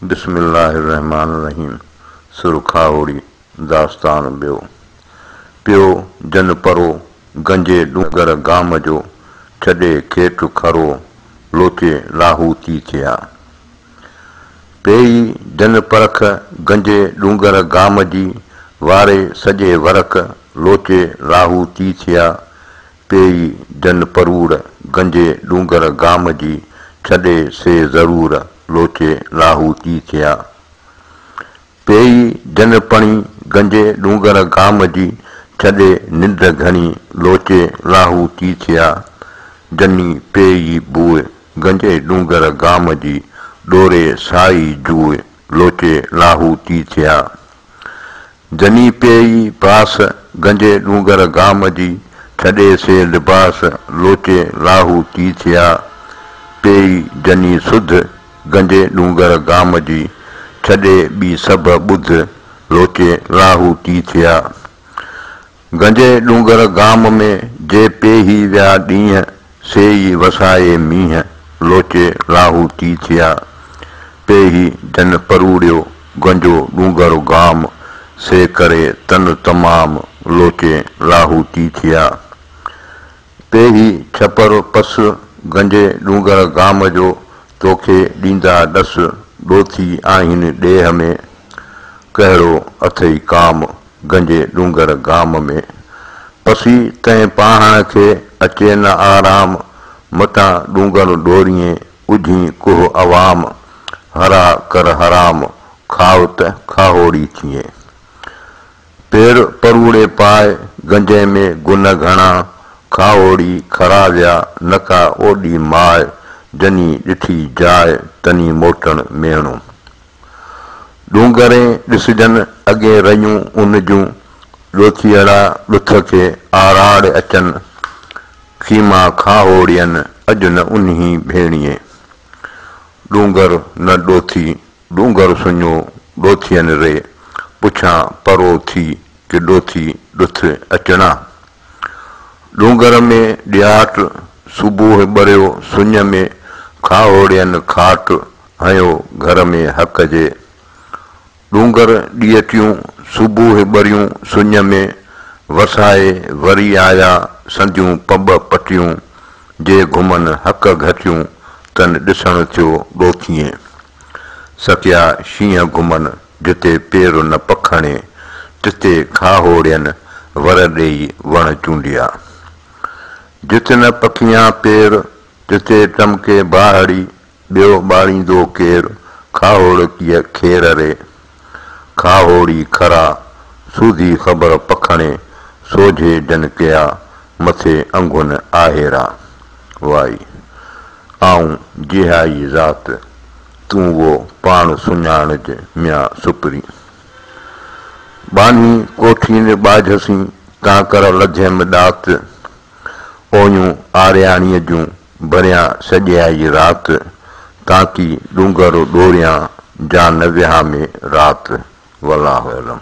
बिस्मिल्लाहिर्रहमानिर्रहीम। सुरखावड़ी दास्तान बियो। पियो जन परो गंजे डूंगर गाम जो, छॾे खेठ खरो लोचे लाहूती थिया। पेई जन परख गंजे डूंगर गाम जी, वारे सॼे वरख लोचे लाहूती थिया। पेई जन परूड़ गंजे डूंगर गाम जी, छॾे से ज़रूर लोचे लाहूती थिया। पेई जन पणी गंजे डूंगर गाम जी, छॾे निंड घणी लोचे लाहूती थिया। जनी पेई बूए गंजे डूंगर गाम जी, डोरे साई जूए लोचे लाहूती थिया। जनी पेई बास गंजे डूंगर गाम जी, छॾे से लिबास लोचे लाहूती थिया। पेई जनी सुध गंजे डूंगर गाम जी, छॾे ॿी सभ ॿुध लोचे लाहूती थिया। गंजे डूंगर गाम में जे पेही विया ॾींहं, से ई वसाए मींहं लोचे लाहूती थिया। पेही जन परूड़ियो गंजो डूंगर गाम, से करे तन तमाम लोचे लाहूती थिया। पेही छपर पस गंजे डूंगर गाम जो, तोखे ॾींदा ॾस ॾोथी आहिनि ॾेह में। कहिड़ो अथई काम गंजे डूंगर गाम में, पसी तंहिं पाहण खे अचे न आराम। मतां डूंगर डोरीअ उझी कुह अवाम, हरा कर हराम खाओ त खाहोड़ी थिए। पेर परूड़े पाए गंजे में गुन घणा, खाहोड़ी खरा विया नका ओॾी माए। जनी ॾिठी जाइ तनी मोटण मेणो। डूंगरे ॾिसजनि अॻे रहियूं उन जूं, ॾोथीअड़ा ॾुथ खे आराड़ अचनि। खीमा खाहोड़ियनि अॼु न उन्ही भेणीअ। डूंगर न ॾोथी डूंगर सुञो ॾोथियनि रे, पुछां परो थी कि ॾोथी ॾुथ अचणा। डूंगर में ॾियाट सुबुह ॿरियो सुञ में, खाहोड़ियनि खाट हयो घर में हक़ जे। डूंगर ॾियटियूं सुबुह ॿरियूं सुञ में, वसाए वरी आया संदियूं पॿ पटियूं। जे घुमनि हक़ घटियूं तन ॾिसण थियो ॾोथीअ। सकिया शींहं घुमनि जिते पेर न पखणे, तिते खाहोड़ियनि वर ॾेई वण चूंडिया। जिते न पखियां पेर तिते टमके बाहड़ी, ॿियो ॿाड़ींदो केर खाहोड़ कीअ खेर रे। खाहोड़ी खरा सूधी ख़बर पखणे, सोझे जन कया मथे अंगुन आहेरा। वाई आऊं जिहाई ज़ात, तूं वो पाण सुञाणज म्या सुपरी। बानी कोठी ने बाझसी तां कर लध्यम ॾात, ओयूं आरियाणीअ जूं भरियां सॼाई रात। ताकी डूंगर डोरियां जा न विहा में रात। वल्लाहु अलम।